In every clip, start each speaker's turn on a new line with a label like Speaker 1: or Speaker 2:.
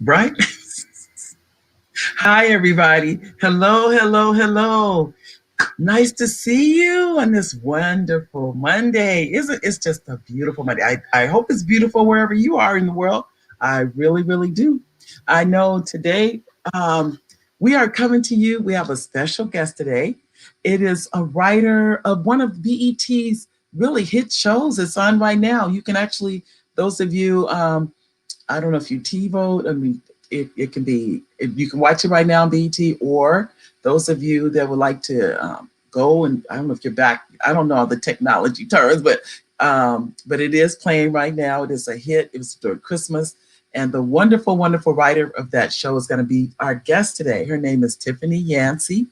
Speaker 1: Right? Hi, everybody. Hello, hello, hello. Nice to see you on this wonderful Monday. Isn't it's just a beautiful Monday? I hope it's beautiful wherever you are in the world. I really, really do. I know today we are coming to you. We have a special guest today. It is a writer of one of BET's really hit shows. It's on right now. You can actually, those of you I don't know if you TiVo. I mean, it can be, you can watch it right now on BET, or those of you that would like to go and I don't know if you're back. I don't know all the technology terms, but it is playing right now. It is a hit. It was during Christmas. And the wonderful, wonderful writer of that show is going to be our guest today. Her name is Tiffany Yancy,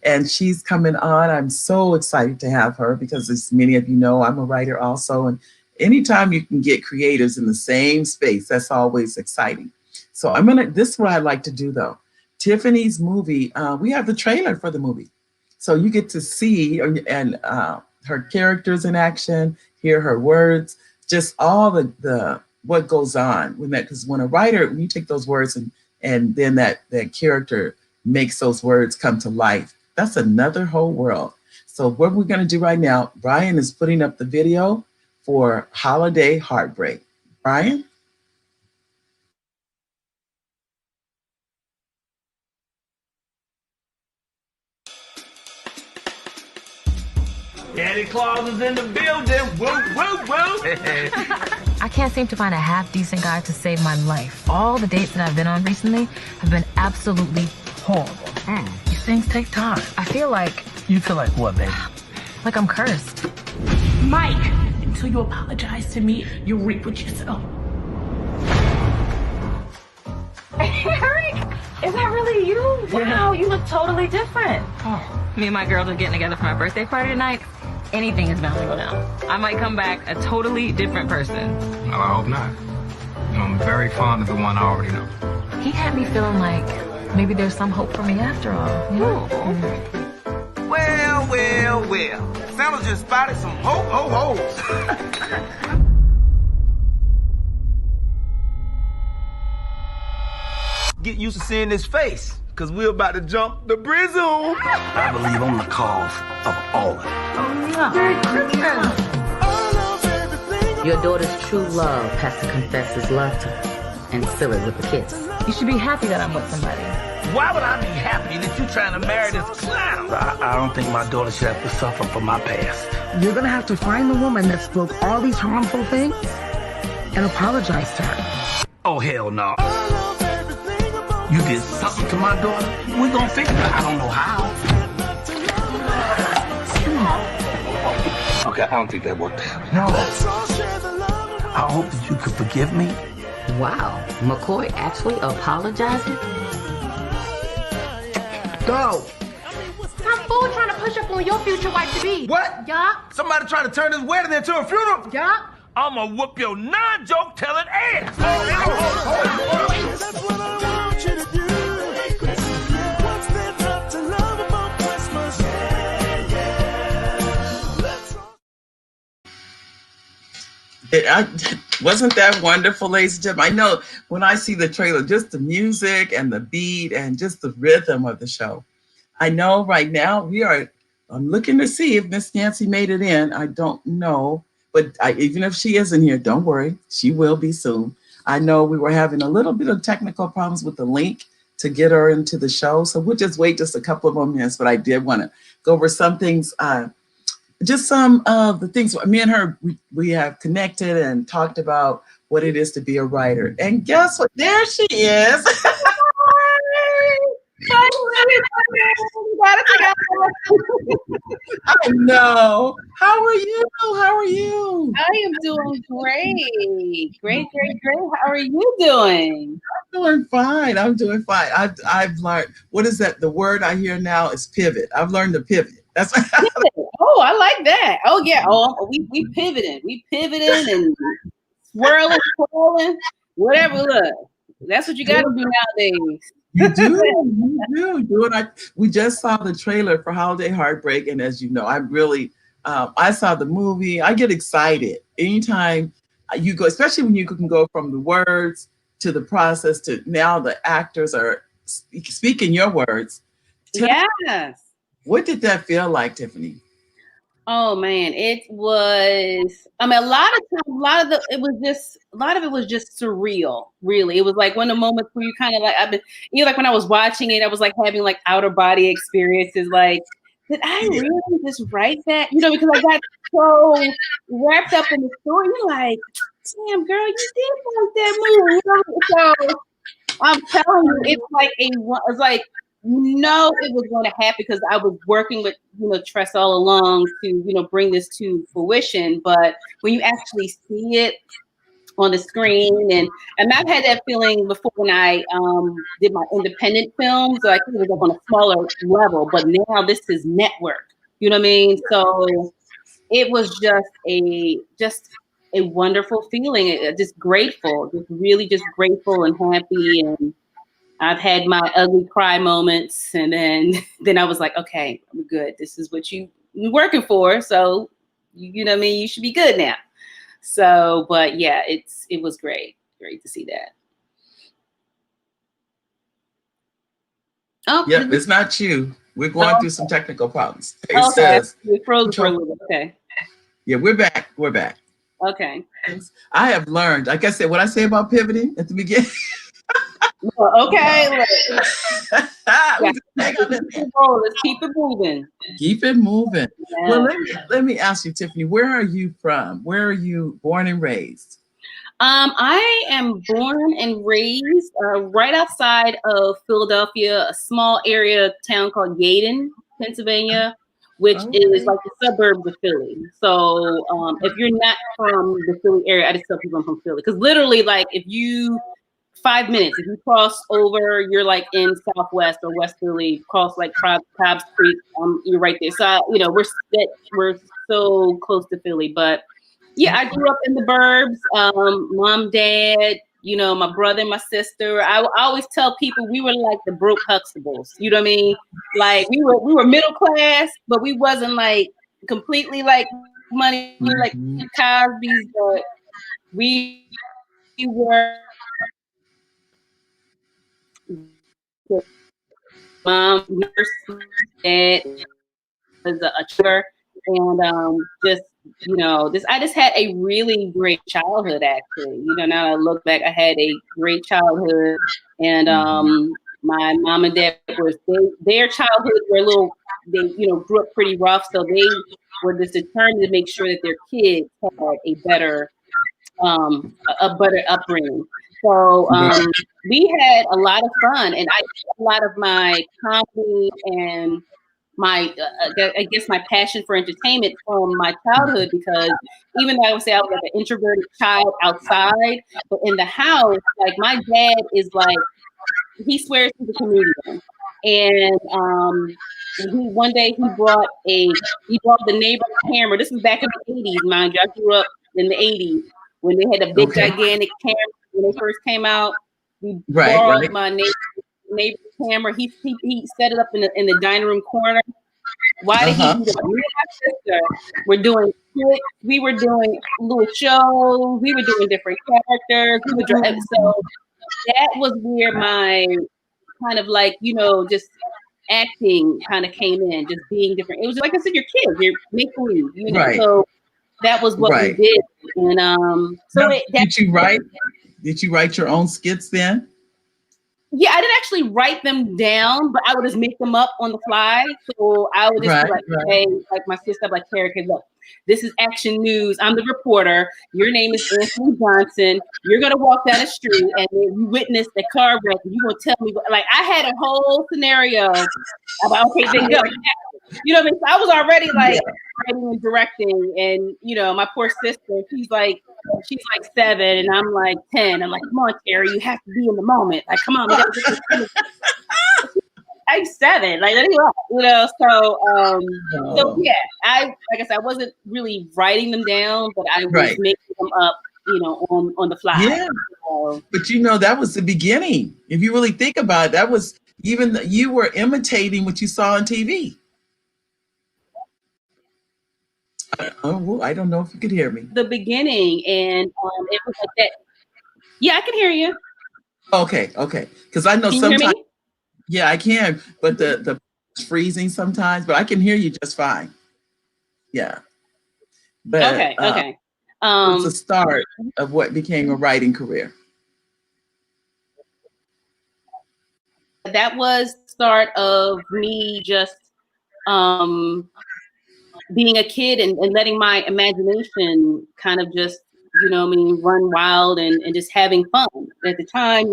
Speaker 1: and she's coming on. I'm so excited to have her because, as many of you know, I'm a writer also. And anytime you can get creatives in the same space, that's always exciting. So this is what I'd like to do though. Tiffany's movie, we have the trailer for the movie. So you get to see and her characters in action, hear her words, just all the what goes on when that, because when a writer, when you take those words and then that character makes those words come to life, that's another whole world. So what we're going to do right now, Brian is putting up the video for Holiday Heartbreak. Brian?
Speaker 2: Daddy Claus is in the building. Woo, woo, woo.
Speaker 3: I can't seem to find a half-decent guy to save my life. All the dates that I've been on recently have been absolutely horrible.
Speaker 2: These things take time.
Speaker 3: I feel like
Speaker 2: You feel like what, baby?
Speaker 3: I'm cursed.
Speaker 4: Mike, until you apologize to me, you reap what you sow.
Speaker 3: Eric, is that really you? Wow, you look totally different. Oh, me and my girls are getting together for my birthday party tonight. Anything is bound to go down. I might come back a totally different person.
Speaker 5: Well, I hope not. You know, I'm very fond of the one I already know.
Speaker 3: He had me feeling like maybe there's some hope for me after all. You know?
Speaker 6: Well, well, well. Santa just spotted some ho-ho-hos. Get used to seeing this face, because we're about to jump the Brizzle.
Speaker 2: I believe I'm the cause of all of it.
Speaker 4: Merry Christmas.
Speaker 7: Your daughter's true love has to confess his love to her and seal it with a kiss.
Speaker 3: You should be happy that I'm with somebody.
Speaker 2: Why would I be happy that you're trying to marry this clown? I don't think my daughter should have to suffer for my past.
Speaker 8: You're gonna have to find the woman that spoke all these harmful things and apologize to her.
Speaker 2: Oh, hell no. You did something to my daughter? We're gonna fix it. I don't know how. Okay, I don't think that worked out. No. I hope that you could forgive me.
Speaker 7: Wow, McCoy actually apologizing?
Speaker 8: Go!
Speaker 4: Some fool trying to push up on your future wife-to-be.
Speaker 6: What?
Speaker 4: Yup.
Speaker 6: Somebody trying to turn this wedding into a funeral?
Speaker 4: Yup.
Speaker 2: I'ma whoop your non-joke telling ass.
Speaker 9: That's what I want you to do. What's there not to love about Christmas?
Speaker 1: Wasn't that wonderful, ladies and gentlemen? I know when I see the trailer, just the music and the beat and just the rhythm of the show. I know right now I'm looking to see if Miss Nancy made it in. I don't know, but even if she isn't here, don't worry. She will be soon. I know we were having a little bit of technical problems with the link to get her into the show. So we'll just wait just a couple of more minutes, but I did want to go over some things. Just some of the things me and her, we have connected and talked about what it is to be a writer. And guess what? There she is. I know. How are you? How are you?
Speaker 10: I am doing great. Great. How are you doing?
Speaker 1: I'm doing fine. I'm doing fine. I've learned, what is that? The word I hear now is pivot. I've learned to pivot. That's
Speaker 10: Oh, I like that. Oh yeah. Oh, we pivoting. We pivoting and swirling, twirling, whatever. Look, that's what you got to do nowadays.
Speaker 1: You do. We just saw the trailer for Holiday Heartbreak, and as you know, I really, I saw the movie. I get excited anytime you go, especially when you can go from the words to the process to now the actors are speaking your words.
Speaker 10: Yes.
Speaker 1: What did that feel like, Tiffany?
Speaker 10: Oh man, it was. I mean, a lot of times, a lot of it was just surreal. Really, it was like one of the moments where you kind of like, like when I was watching it, I was like having like outer body experiences. Like, did I really just write that? Because I got so wrapped up in the story. You're like, damn, girl, you did like that movie. So I'm telling you, it's like it was going to happen because I was working with Tress all along to bring this to fruition. But when you actually see it on the screen, and I've had that feeling before when I did my independent films. So I think it was like on a smaller level, but now this is network. You know what I mean? So it was just a wonderful feeling. Just grateful, just really just grateful and happy. And I've had my ugly cry moments, and then I was like, okay, I'm good. This is what you're working for, so you know what I mean. You should be good now. So, but yeah, it was great to see that. Oh,
Speaker 1: yep, it's not you. We're going through some technical problems. It
Speaker 10: okay,
Speaker 1: says,
Speaker 10: we froze for a little bit. Okay.
Speaker 1: Yeah, we're back. We're back.
Speaker 10: Okay.
Speaker 1: I have learned, like I said, what I say about pivoting at the beginning.
Speaker 10: Okay.
Speaker 1: Let's
Speaker 10: keep it moving.
Speaker 1: Keep it moving.
Speaker 10: Yeah.
Speaker 1: Well, let me ask you, Tiffany, where are you from? Where are you born and raised?
Speaker 10: I am born and raised right outside of Philadelphia, a small area town called Yaden, Pennsylvania, which is like the suburbs of Philly. So if you're not from the Philly area, I just tell people I'm from Philly because literally, like, 5 minutes, if you cross over, you're like in Southwest or West Philly. Cross like Cobb's Creek, you're right there. So we're so close to Philly, but. Yeah, I grew up in the burbs. Mom, dad, my brother and my sister. I always tell people we were like the broke Huxtables. You know what I mean? Like we were middle class, but we wasn't like completely like money like Cosby's, but we were. Mom, nurse, dad was a tutor, and I just had a really great childhood. Actually, now I look back, I had a great childhood, and my mom and dad their childhoods were they grew up pretty rough, so they were just determined to make sure that their kids had a better upbringing. So we had a lot of fun, and I a lot of my comedy and my I guess my passion for entertainment from my childhood, because even though I would say I was like an introverted child outside, but in the house, like my dad is like, he swears he's a comedian. And one day he brought the neighbor camera. This was back in the 80s, mind you. I grew up in the 80s when they had a big gigantic camera when they first came out. We borrowed my neighbor's camera. He set it up in the dining room corner. Why did he do that? Me and my sister were doing skits. We were doing little shows. We were doing different characters. So that was where my kind of like, just acting kind of came in, just being different. It was like I said, you're kids, you're making believe,
Speaker 1: Right.
Speaker 10: So that was what we did. And
Speaker 1: did you write your own skits then?
Speaker 10: Yeah, I didn't actually write them down, but I would just make them up on the fly. So I would just be like, hey, like my sister, like, okay, look, this is Action News. I'm the reporter. Your name is Anthony Johnson. You're gonna walk down the street and then you witness the car wreck. And you gonna tell me like I had a whole scenario about okay, then go. You know what I mean? So I was already like writing and directing, and my poor sister, she's like 7 and I'm like 10. I'm like, come on, Terry, you have to be in the moment. Like, come on, I'm 7. Like, so yeah, like I said, I wasn't really writing them down, but I was making them up, on the fly.
Speaker 1: Yeah. But that was the beginning. If you really think about it, that was you were imitating what you saw on TV. Oh, I don't know if you could hear me.
Speaker 10: The beginning, and it was like that. Yeah, I can hear you.
Speaker 1: Okay, okay. Because I know
Speaker 10: Can you hear
Speaker 1: sometimes,
Speaker 10: me?
Speaker 1: yeah, I can, but the freezing sometimes, but I can hear you just fine. Yeah, but
Speaker 10: Okay, okay.
Speaker 1: it's the
Speaker 10: Um,
Speaker 1: start of what became a writing career.
Speaker 10: that was the start of me just um being a kid and letting my imagination kind of just, I mean, run wild and just having fun. At the time,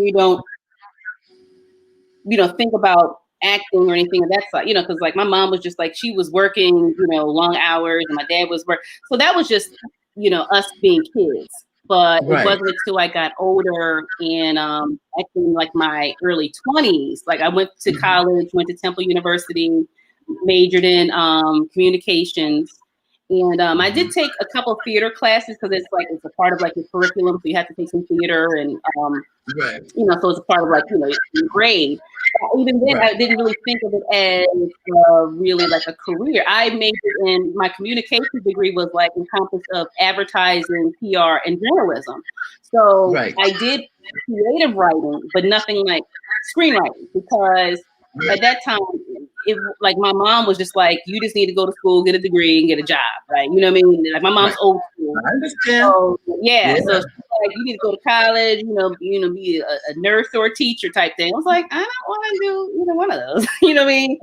Speaker 10: think about acting or anything of that sort, because like my mom was just like, she was working, long hours and my dad was work. So that was just, us being kids. But it
Speaker 1: Right.
Speaker 10: wasn't until I got older and actually in like my early 20s, like I went to
Speaker 1: Mhm.
Speaker 10: college, went to Temple University, majored in communications. And I did take a couple of theater classes because it's a part of like your curriculum. So you have to take some theater and
Speaker 1: Right.
Speaker 10: so it's a part of like, your grade. But even then,
Speaker 1: Right.
Speaker 10: I didn't really think of it as really like a career. I majored in my communications degree was like encompassed of advertising, PR, and journalism. So
Speaker 1: Right.
Speaker 10: I did creative writing, but nothing like screenwriting because at that time, it like my mom was just like, you just need to go to school, get a degree, and get a job, right? You know what I mean? Like my mom's
Speaker 1: Right.
Speaker 10: old school.
Speaker 1: I understand.
Speaker 10: So yeah,
Speaker 1: Yeah.
Speaker 10: so she's like, you need to go to college, be a nurse or a teacher type thing. I was like, I don't want to do either one of those. You know what I mean?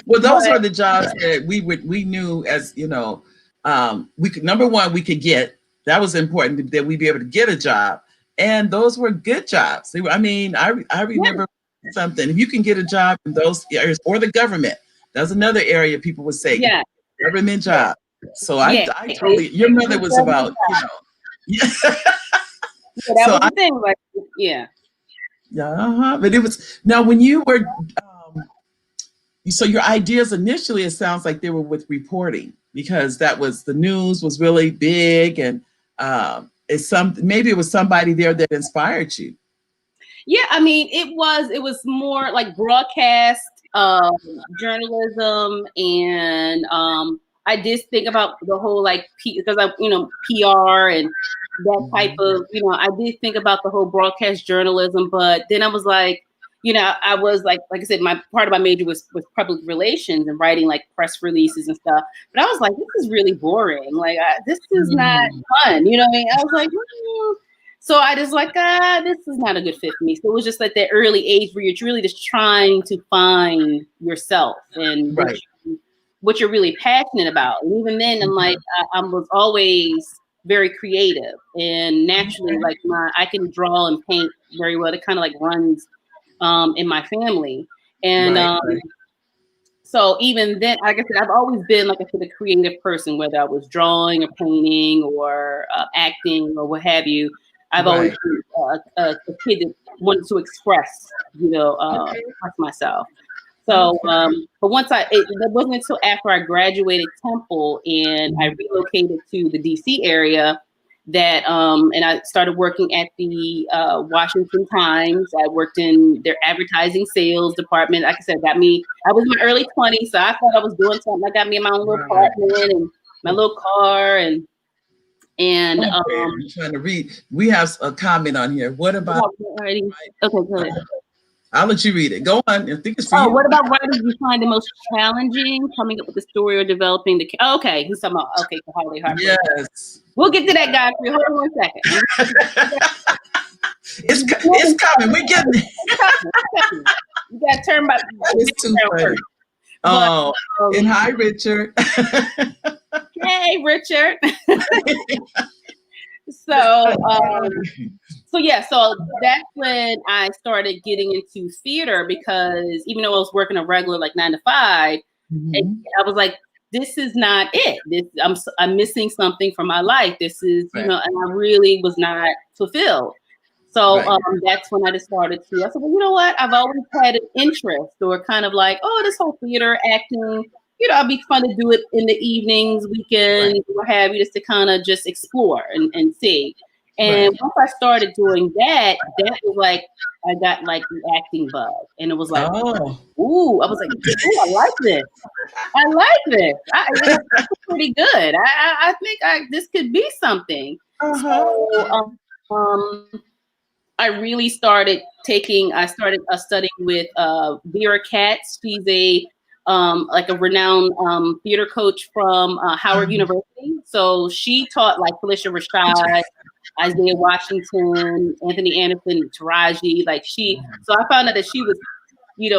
Speaker 1: Well, those were
Speaker 10: But
Speaker 1: the jobs that we knew as we could, number one, we could get, that was important, that we'd be able to get a job, and those were good jobs. I mean, I
Speaker 10: yeah,
Speaker 1: remember something. If you can get a job in those areas or the government, that's another area people would say
Speaker 10: yeah,
Speaker 1: government job. So
Speaker 10: yeah.
Speaker 1: I totally, your mother was about, yeah.
Speaker 10: Yeah, that
Speaker 1: So
Speaker 10: was the thing. Like, yeah.
Speaker 1: yeah, but it was now when you were so your ideas initially, it sounds like they were with reporting because that was the news was really big, and maybe it was somebody there that inspired you.
Speaker 10: Yeah, I mean, it was more like broadcast journalism, and I did think about the whole like because I PR and that type
Speaker 1: Mhm.
Speaker 10: of I did think about the whole broadcast journalism, but then I was like, I was like I said, my part of my major was public relations and writing like press releases and stuff. But I was like, this is really boring. Like this is not
Speaker 1: Mhm.
Speaker 10: fun. You know what I mean? I was like. So I just like, this is not a good fit for me. So it was just like that early age where you're really just trying to find yourself and
Speaker 1: Right.
Speaker 10: what you're really passionate about. And even then, I'm like, I was always very creative and naturally, like I can draw and paint very well. It kind of like runs in my family, and
Speaker 1: Right. Right.
Speaker 10: so even then, like I said, I've always been, like I said, a creative person, whether I was drawing or painting or acting or what have you. I've always
Speaker 1: Right.
Speaker 10: been a kid that wanted to express,
Speaker 1: Okay.
Speaker 10: express myself. So,
Speaker 1: Okay.
Speaker 10: but once it wasn't until after I graduated Temple and I relocated to the DC area that, and I started working at the Washington Times. I worked in their advertising sales department. Like I said, I was in my early 20s, so I thought I was doing something. I got me my own little
Speaker 1: Right.
Speaker 10: apartment and my little car and
Speaker 1: Okay. I'm trying to read. We have a comment on here. What about?
Speaker 10: okay, good.
Speaker 1: I'll let you read it. Go on. I think it's for
Speaker 10: Oh,
Speaker 1: you.
Speaker 10: what about writing you find the most challenging? Coming up with the story or developing the. Okay, he's talking about for Holiday Heartbreak.
Speaker 1: Yes.
Speaker 10: We'll get to that, guy. Hold on one second.
Speaker 1: It's coming. We're getting it.
Speaker 10: You got to turn my.
Speaker 1: It's too funny. Oh, and hi, Richard.
Speaker 10: Hey, Richard. So that's when I started getting into theater because even though I was working a regular like 9 to 5, I was like, this is not it. I'm missing something from my life. This is, and I really was not fulfilled. So that's when I just started to. I said, well, you know what? I've always had an interest, or kind of like, oh, this whole theater acting. It'd be fun to do it in the evenings, weekends, what have you, just to kind of just explore and see. And once I started doing that, that was like I got like the acting bug, and it was like, ooh, I was like, ooh, I like this. I like this. It's pretty good. I think this could be something. So, I really started studying with Vera Katz. She's a like a renowned theater coach from Howard University. So she taught like Felicia Rashad, Isaiah Washington, Anthony Anderson, Taraji. So I found out that she was,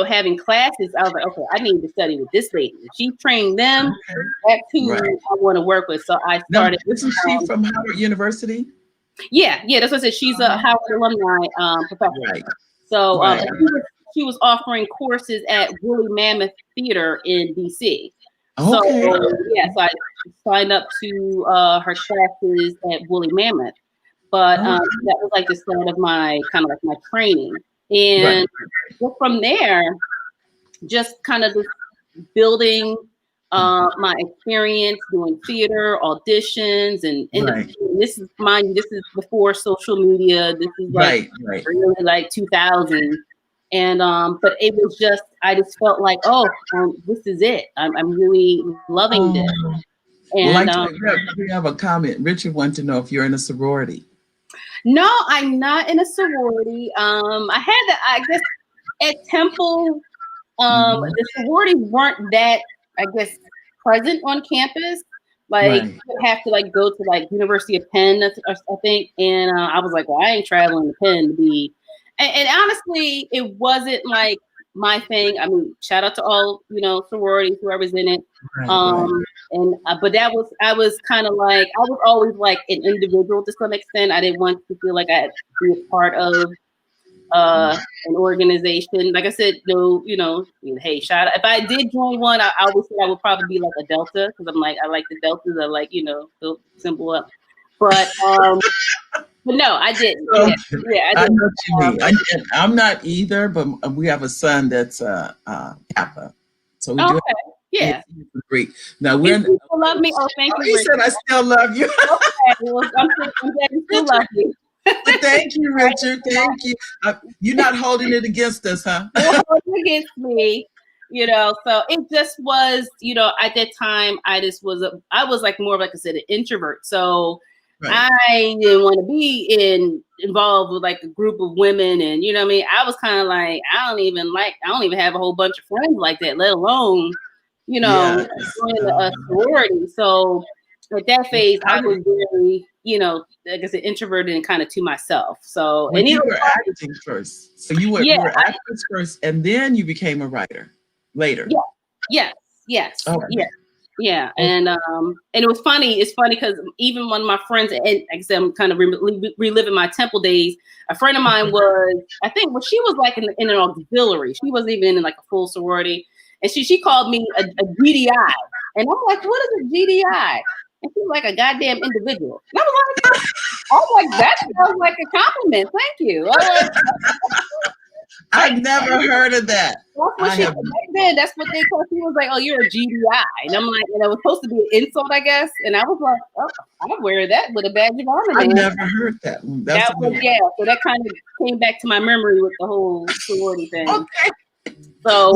Speaker 10: having classes. I was like, okay, I need to study with this lady. If she trained them, that's who I want to work with. So I started.
Speaker 1: Now, isn't she from Howard University?
Speaker 10: Yeah, that's what I said. She's a Howard alumni professor. Right. So she was offering courses at Woolly Mammoth Theater in DC. Okay. So so I signed up to her classes at Woolly Mammoth. But that was like the start of my my training. And from there, just kind of just building my experience doing theater auditions and this is before social media. This is really like 2000, and but it was just I just felt like this is it. I'm really loving this. And
Speaker 1: we have a comment. Richard wants to know if you're in a sorority.
Speaker 10: No, I'm not in a sorority. I guess at Temple. The sororities weren't that, I guess, present on campus. You have to go to University of Penn, I think. And I was like, well, I ain't traveling to Penn to be. And honestly, it wasn't like my thing. I mean, shout out to all sororities, whoever's in it. But I was kind of like I was always like an individual to some extent. I didn't want to feel like I had to be a part of an organization. Like I said, hey, shout out. If I did join one, I always said I would probably be like a Delta because I'm like I like the Deltas. I like the symbol up. But no, I didn't. I didn't.
Speaker 1: I know what you mean. I'm not either, but we have a son that's Kappa, so we do.
Speaker 10: Yeah.
Speaker 1: Great. Now we're.
Speaker 10: You still love me? Oh, thank you.
Speaker 1: He said I still love you.
Speaker 10: Okay, well, I'm glad you still love me.
Speaker 1: But thank you, Richard. Thank you. You're not holding it against us, huh?
Speaker 10: You're holding it against me, So it just was, at that time, I was like more of like I said, an introvert. So I didn't want to be involved with like a group of women, and you know what I mean. I was kind of like, I don't even have a whole bunch of friends like that, let alone, join a sorority. So at that phase, I was very, like I said, introverted and kind of to myself. So
Speaker 1: and you were acting first. So you were actors first, and then you became a writer later.
Speaker 10: Yes. Okay. Yeah. And it was funny. It's funny because even one of my friends, and like I said, I'm kind of reliving my Temple days. A friend of mine was, I think, she was like in an auxiliary. She wasn't even in like a full sorority, and she called me a GDI, and I'm like, what is a GDI? And she's like a goddamn individual. And I was like, that sounds like a compliment. Thank you.
Speaker 1: I've never heard of that.
Speaker 10: That's what they called. She was like, oh, you're a GDI. And I'm like, and it was supposed to be an insult, I guess. And I was like, oh, I wear that with a badge of honor.
Speaker 1: I've never heard that.
Speaker 10: So that kind of came back to my memory with the whole sorority thing.
Speaker 1: Okay.
Speaker 10: So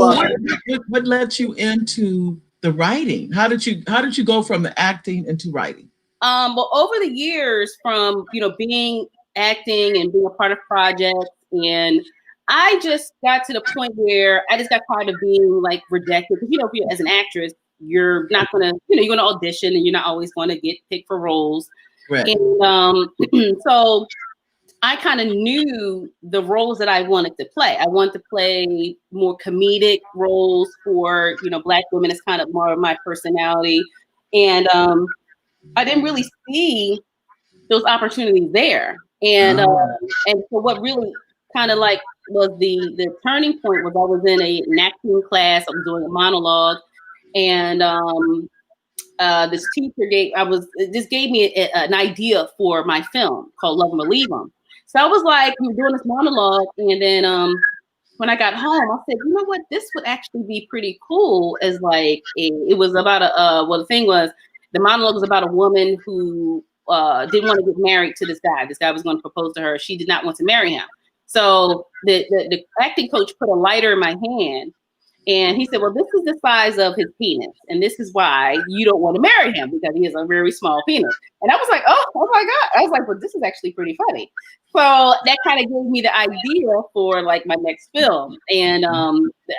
Speaker 1: what led you into the writing? How did you go from the acting into writing?
Speaker 10: Well, over the years from, being acting and being a part of projects, and I just got to the point where I just got tired of being like rejected. Because, if you're as an actress, you're not going to, you're going to audition and you're not always going to get picked for roles. Right. And so I kind of knew the roles that I wanted to play. I wanted to play more comedic roles for, Black women. It's kind of more of my personality. And I didn't really see those opportunities there. And so what really kind of like was the turning point was I was in an acting class. I was doing a monologue, and this teacher gave me an idea for my film called Love 'Em or Leave 'Em. So I was like, we were doing this monologue, and then when I got home, I said, you know what, this would actually be pretty cool. As like it was about the thing was the monologue was about a woman who didn't want to get married to this guy. This guy was going to propose to her. She did not want to marry him. So the acting coach put a lighter in my hand And he said, well, this is the size of his penis. And this is why you don't want to marry him, because he has a very small penis. And I was like, oh my God. I was like, well, this is actually pretty funny. So that kind of gave me the idea for like my next film. And I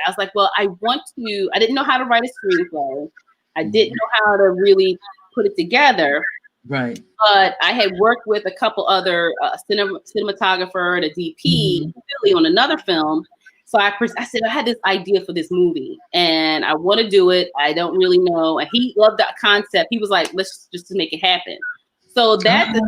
Speaker 10: was like, well, I didn't know how to write a screenplay. I didn't know how to really put it together.
Speaker 1: Right.
Speaker 10: But I had worked with a couple other cinematographer and a DP really on another film. So I said, I had this idea for this movie and I want to do it. I don't really know. And he loved that concept. He was like, let's just make it happen. So that's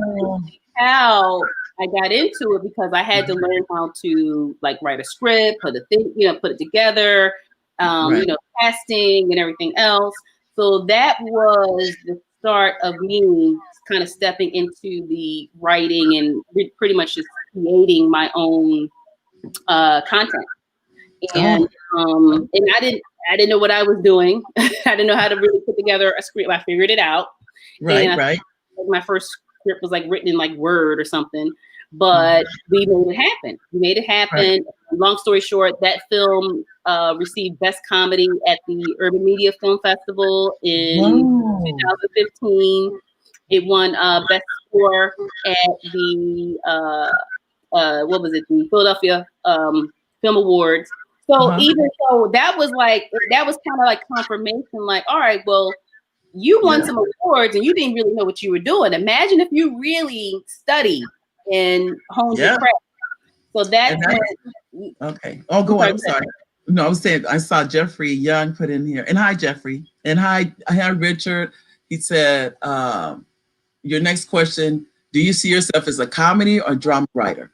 Speaker 10: how I got into it, because I had to learn how to like write a script, put it together, casting and everything else. So that was the start of me kind of stepping into the writing and pretty much just creating my own content. And I didn't know what I was doing. I didn't know how to really put together a script. I figured it out.
Speaker 1: Right.
Speaker 10: My first script was like written in like Word or something, but we made it happen. Right. Long story short, that film received Best Comedy at the Urban Media Film Festival in 2015. It won Best Score at the the Philadelphia Film Awards. So even though that was kind of like confirmation, like, all right, well, you won some awards and you didn't really know what you were doing. Imagine if you really studied and honed your craft. So that's
Speaker 1: okay. Oh, go on. I'm sorry. No, I was saying I saw Jeffrey Young put in here. And hi, Jeffrey. And hi, Richard. He said, your next question, do you see yourself as a comedy or drama writer?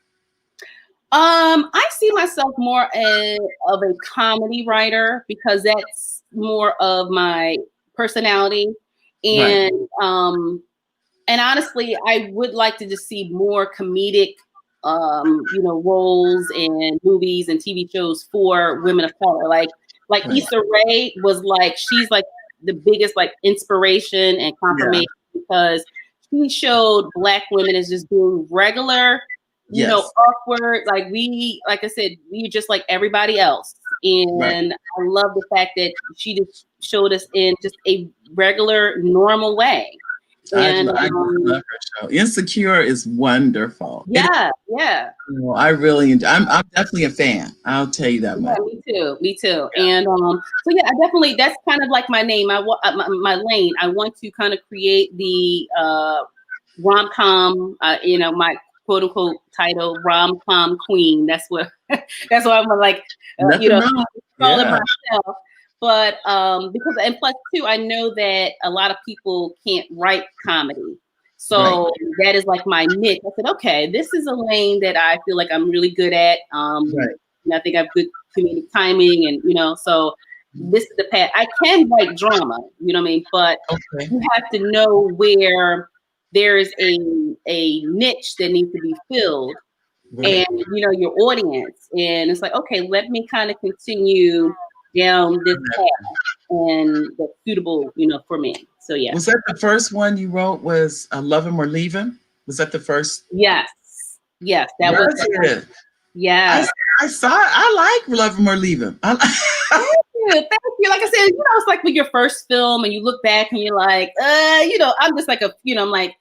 Speaker 10: I see myself more of a comedy writer, because that's more of my personality. And and honestly, I would like to just see more comedic roles in movies and TV shows for women of color. Like Issa Rae was like, she's like the biggest like inspiration and confirmation, because she showed Black women as just being regular, awkward. Like I said, we just like everybody else. And I love the fact that she just showed us in just a regular, normal way. And
Speaker 1: I love her show. Insecure is wonderful.
Speaker 10: Yeah.
Speaker 1: I really enjoy. I'm definitely a fan. I'll tell you that much.
Speaker 10: Me too. And so I definitely, that's kind of like my name. My lane. I want to kind of create the rom-com. My quote unquote title, rom-com queen. That's what I'm like. Call it myself. But because, and plus too, I know that a lot of people can't write comedy. So that is like my niche. I said, okay, this is a lane that I feel like I'm really good at. And I think I have good comedic timing, and so this is the path. I can write drama, you know what I mean? But you have to know where there is a niche that needs to be filled, and your audience. And it's like, okay, let me kind of continue down this path, and that's suitable, for me. So yeah.
Speaker 1: Was that the first one you wrote? Was Love Him or Leave Him? Was that the first?
Speaker 10: Yes, that was it. Yeah,
Speaker 1: I saw it. I like Love Him or Leave Him.
Speaker 10: Thank you. Like I said, it's like with your first film, and you look back and you're like, I'm just like I'm like,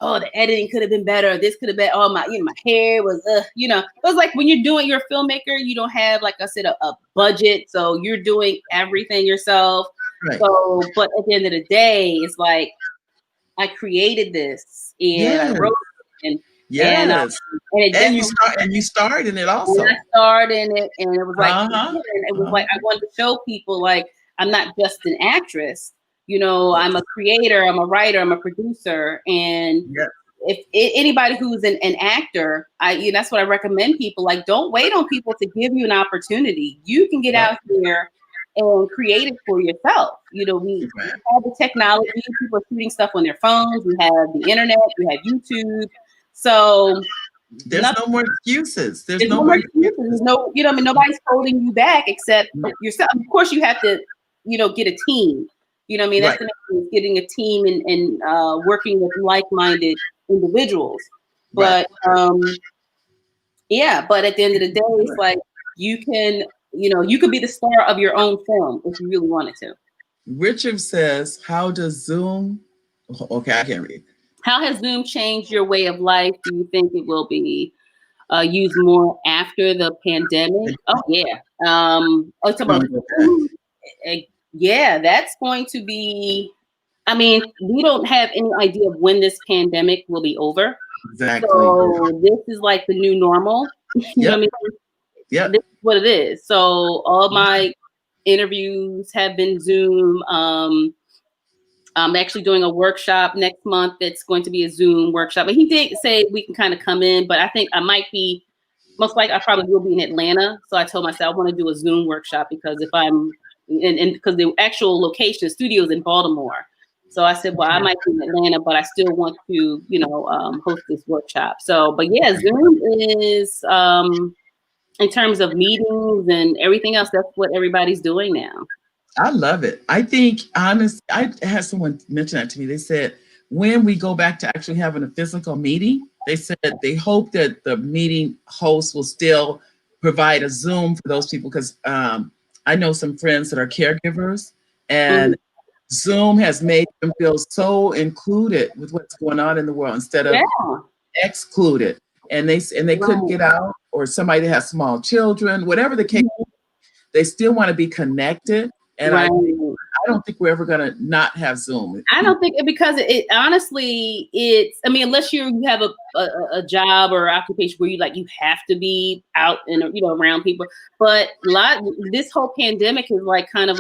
Speaker 10: oh, the editing could have been better. This could have been, my hair was, it was like when you're a filmmaker, you don't have, like I said, a budget. So you're doing everything yourself. Right. So, but at the end of the day, it's like, I created this and I wrote it. And
Speaker 1: you starred in it also.
Speaker 10: I starred in it, and it was like, like, I wanted to show people, like, I'm not just an actress. I'm a creator, I'm a writer, I'm a producer. And if anybody who's an actor, that's what I recommend people. Like, don't wait on people to give you an opportunity. You can get out here and create it for yourself. We have the technology, people are shooting stuff on their phones, we have the internet, we have YouTube. So
Speaker 1: there's no more excuses. There's
Speaker 10: no more excuses. There's no, nobody's holding you back except yourself. Of course, you have to, get a team. That's the next thing, getting a team and working with like-minded individuals. But but at the end of the day, it's like you can you could be the star of your own film if you really wanted to.
Speaker 1: Richard says, how does Zoom, okay, I can't read.
Speaker 10: How has Zoom changed your way of life? Do you think it will be used more after the pandemic? Oh yeah. Yeah, that's going to be. I mean, we don't have any idea of when this pandemic will be over.
Speaker 1: Exactly.
Speaker 10: So this is like the new normal. You know what I mean?
Speaker 1: Yeah.
Speaker 10: This is what it is. So all my interviews have been Zoom. I'm actually doing a workshop next month. It's going to be a Zoom workshop. But he did say we can kind of come in, but I think I might be, most likely I probably will be in Atlanta. So I told myself I want to do a Zoom workshop because if I'm, and because the actual location, the studio is in Baltimore. So I said, well, I might be in Atlanta, but I still want to, host this workshop. So, but yeah, Zoom is, in terms of meetings and everything else, that's what everybody's doing now.
Speaker 1: I love it. I think, honestly, I had someone mention that to me. They said, when we go back to actually having a physical meeting, they said they hope that the meeting host will still provide a Zoom for those people because I know some friends that are caregivers, and Zoom has made them feel so included with what's going on in the world instead of excluded. And they couldn't get out, or somebody that has small children, whatever the case, they still want to be connected. And I don't think we're ever going to not have Zoom.
Speaker 10: I don't think because it honestly, I mean, unless you have a job or occupation where you have to be out and around people. But this whole pandemic is kind of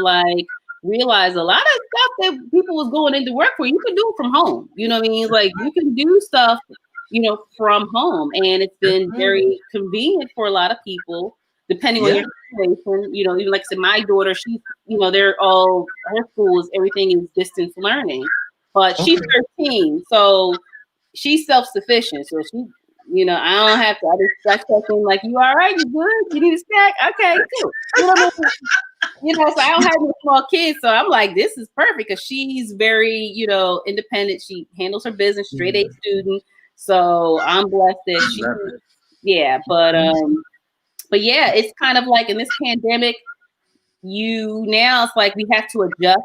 Speaker 10: realize a lot of stuff that people was going into work for, you can do it from home. You know what I mean? Like you can do stuff, from home, and it's been very convenient for a lot of people. Depending on your situation, even like I said, my daughter, she's, they're all, her schools, everything is distance learning, but she's 13, so she's self-sufficient. So she, I don't have to, I just check in like, you all right, you good? You need a snack? Okay, cool. So I don't have any small kids, so I'm like, this is perfect because she's very, independent. She handles her business, straight A student. So I'm blessed that but yeah, it's kind of like in this pandemic, now it's like we have to adjust,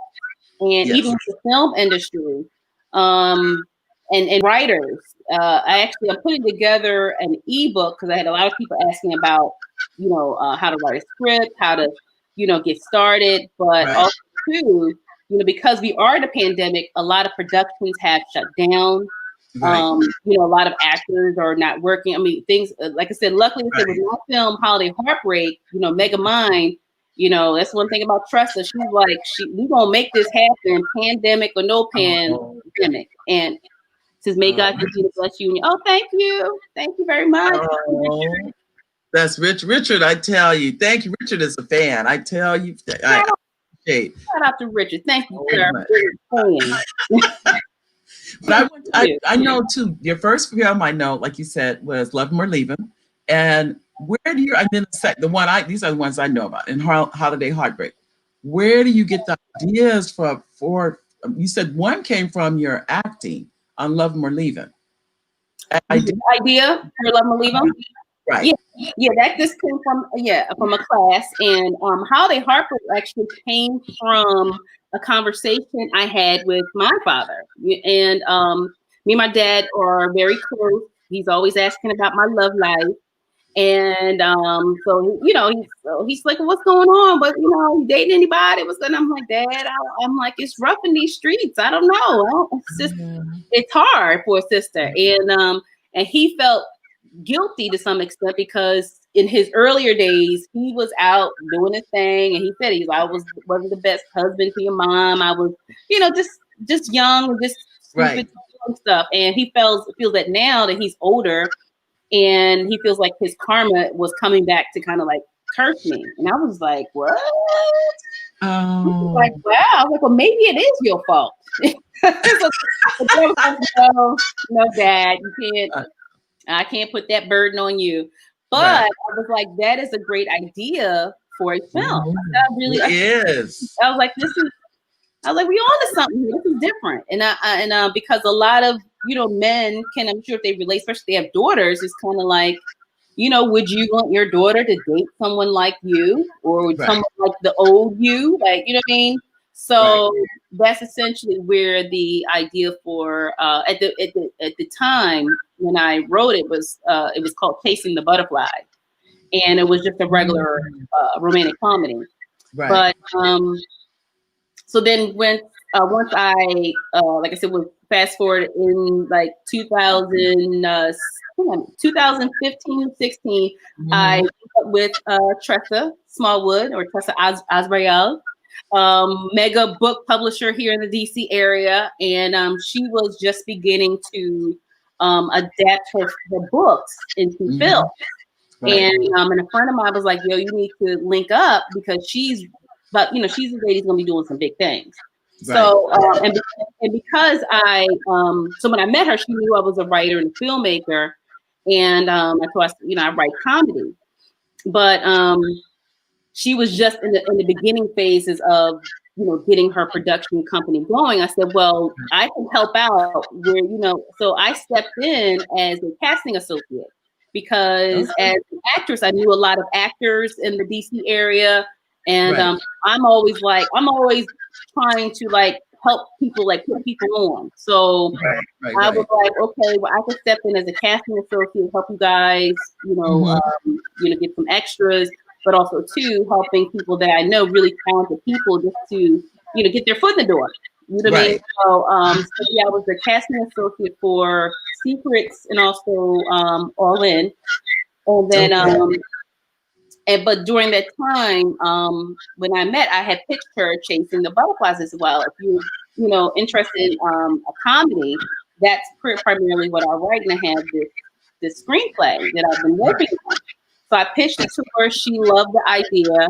Speaker 10: and even with the film industry, and writers. I'm putting together an ebook because I had a lot of people asking about, how to write a script, how to, get started, but also too, because we are in a pandemic, a lot of productions have shut down. A lot of actors are not working. I mean, things like I said, luckily with my film Holiday Heartbreak, Mega Mind, that's one thing about Tressa. She's like, we gonna make this happen, pandemic or no pandemic. And says, may God continue to bless you. Oh, thank you very much.
Speaker 1: That's Richard. I tell you, thank you. Richard is a fan. I tell you, I appreciate.
Speaker 10: Shout out to Richard. Thank you, sir.
Speaker 1: But I know too, your first film I know, like you said, was Love 'Em or Leave 'Em. And where do you, and then these are the ones I know about in Holiday Heartbreak. Where do you get the ideas for, you said one came from your acting on Love 'Em or Leave 'Em.
Speaker 10: Idea for Love 'Em or Leave 'Em?
Speaker 1: Right.
Speaker 10: Yeah, that just came from a class. And Holiday Heartbreak actually came from a conversation I had with my father. And me and my dad are very close. He's always asking about my love life. And so he's like, what's going on? But you dating anybody? I'm like, Dad, I'm like, it's rough in these streets. I don't know. It's just it's hard for a sister. And he felt guilty to some extent because in his earlier days he was out doing his thing, and he said I wasn't the best husband to your mom. I was, just young, just stupid stuff. And he feels that now that he's older, and he feels like his karma was coming back to kind of like curse me. And I was like, what? Oh. Like, wow. I was like, well, maybe it is your fault. No, Dad, you can't. I can't put that burden on you. But I was like, that is a great idea for a film. It is. I was like, we on to something here. This is different. And because a lot of, men can, I'm sure if they relate, especially if they have daughters, it's kind of like, would you want your daughter to date someone like you, or
Speaker 1: Right.
Speaker 10: someone like the old you? Like, you know what I mean? So that's essentially where the idea for at the time when I wrote it was called Chasing the Butterfly, and it was just a regular romantic comedy.
Speaker 1: Right.
Speaker 10: But so then once I like I said, was fast forward in like 2015, 16, I met up with Tressa Smallwood, or Tressa Azrael, mega book publisher here in the DC area, and she was just beginning to adapt her books into film.
Speaker 1: Right.
Speaker 10: And a friend of mine was like, "Yo, you need to link up because she's a lady's gonna be doing some big things."
Speaker 1: Right.
Speaker 10: So and because so when I met her, she knew I was a writer and a filmmaker, and I thought, I write comedy, but she was just in the beginning phases of getting her production company going. I said, well, I can help out where so I stepped in as a casting associate because as an actress, I knew a lot of actors in the DC area, and I'm always trying to like help people, like put people on. So I was like, okay, well, I can step in as a casting associate, help you guys, get some extras, but also too helping people that I know, really talented people, just to get their foot in the door. You know what I mean? So yeah, I was the casting associate for Secrets and also All In, and then but during that time, when I met, I had pitched her Chasing the Butterflies as well. If you're interested in a comedy, that's primarily what I write, and I have this screenplay that I've been working on. So I pitched it to her. She loved the idea,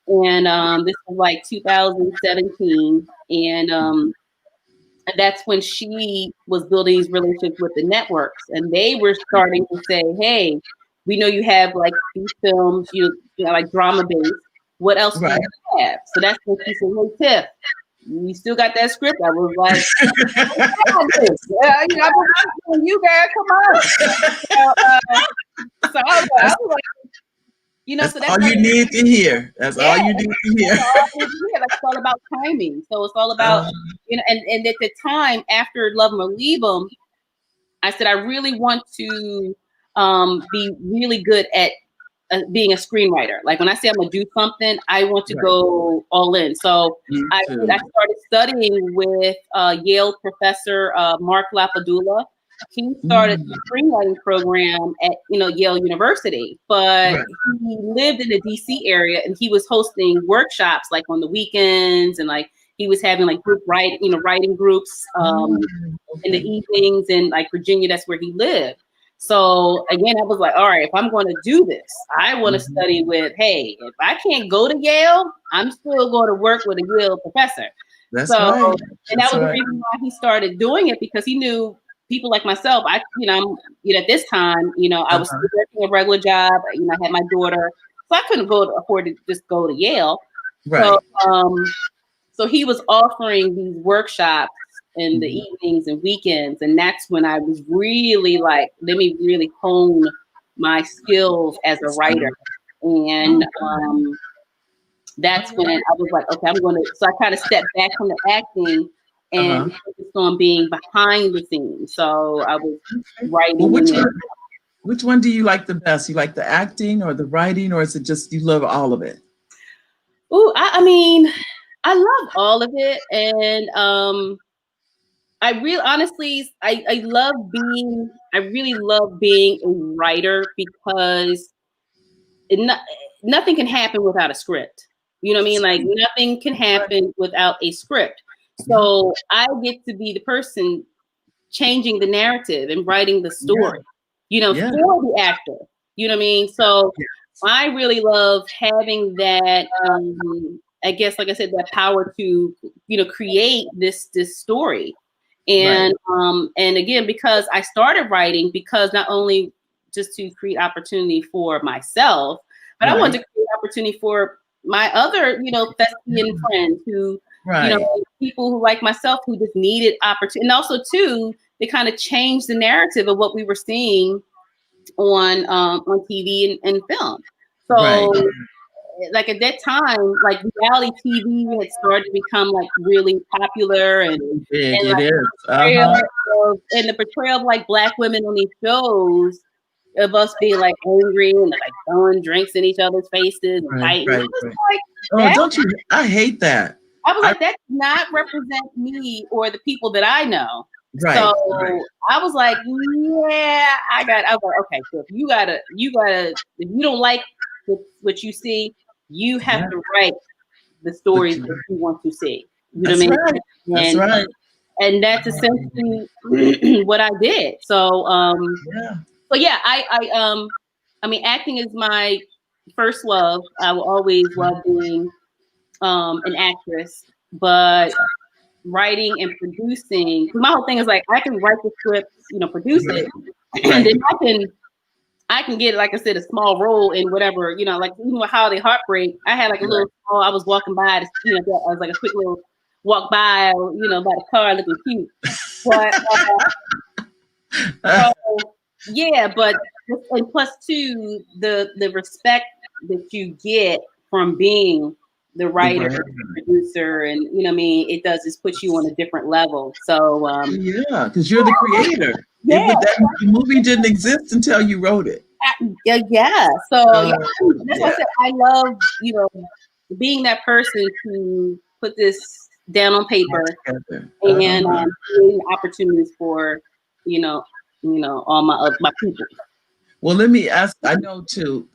Speaker 10: and this was like 2017, and that's when she was building these relationships with the networks, and they were starting to say, "Hey, we know you have like these films, like drama based. What else do you have?" So that's when she said, "Hey, Tiff, you still got that script?" I was like, I've been watching on you, girl. Come on. So I was like,
Speaker 1: that's all you need to hear. That's all you need to hear.
Speaker 10: Like, it's all about timing. So it's all about, and at the time after Love 'Em or Leave 'Em, I said, I really want to be really good at being a screenwriter. Like when I say I'm gonna do something, I want to go all in. So I started studying with Yale professor Mark Lapadula. He started the screenwriting program at Yale University, but he lived in the DC area, and he was hosting workshops like on the weekends, and like he was having like group writing groups in the evenings in like Virginia. That's where he lived. So again, I was like, all right, if I'm going to do this, I want to study with, hey, if I can't go to Yale, I'm still going to work with a Yale professor. And that was the reason why he started doing it, because he knew people like myself. At this time, I was still working a regular job. I had my daughter, so I couldn't afford to just go to Yale. So he was offering these workshops in the evenings and weekends, and that's when I was really like, let me really hone my skills as a writer. And that's when I was like, okay, I'm going to. So I kind of stepped back from the acting and focused on being behind the scenes. So I was writing.
Speaker 1: Well, which one do you like the best? You like the acting or the writing, or is it just you love all of it?
Speaker 10: Ooh, I mean, I love all of it, and I really, honestly, I really love being a writer, because nothing can happen without a script. You know what I mean? Like nothing can happen without a script. So I get to be the person changing the narrative and writing the story, for the actor. You know what I mean? So I really love having that, I guess, like I said, that power to, create this story. And and again, because I started writing, because not only just to create opportunity for myself, but I wanted to create opportunity for my other, thespian friends who, people who like myself, who just needed opportunity. And also too, they kind of changed the narrative of what we were seeing on TV and film. So
Speaker 1: Right.
Speaker 10: like at that time, like reality TV had started to become like really popular and
Speaker 1: Big it
Speaker 10: like
Speaker 1: is.
Speaker 10: the portrayal of like black women on these shows of us being like angry and like throwing drinks in each other's faces and
Speaker 1: Right,
Speaker 10: fighting.
Speaker 1: right,
Speaker 10: I was
Speaker 1: right.
Speaker 10: like,
Speaker 1: Oh,
Speaker 10: that,
Speaker 1: don't you? I hate that.
Speaker 10: I was like, that does not represent me or the people that I know.
Speaker 1: Right.
Speaker 10: So
Speaker 1: Right.
Speaker 10: I was like, yeah, I was like, okay, so if you gotta, if you don't like what you see, you have to write the stories that you want to see. You know
Speaker 1: That's
Speaker 10: what I
Speaker 1: right.
Speaker 10: mean?
Speaker 1: That's right.
Speaker 10: And that's essentially what I did. So, yeah, I mean, acting is my first love. I will always love being an actress, but writing and producing, my whole thing is like I can write the script, produce it, and then I can get, like I said, a small role in whatever, like even with Holiday Heartbreak, I had like a little small, I was walking by, I was like a quick little walk by, by the car looking cute. But yeah, but and plus two, the respect that you get from being the writer, the producer, and it does just put you on a different level. So
Speaker 1: yeah, because you're the creator.
Speaker 10: Yeah,
Speaker 1: the movie didn't exist until you wrote it.
Speaker 10: Yeah. So that's why I said I love being that person to put this down on paper and creating opportunities for all my people.
Speaker 1: Well, let me ask. I know too.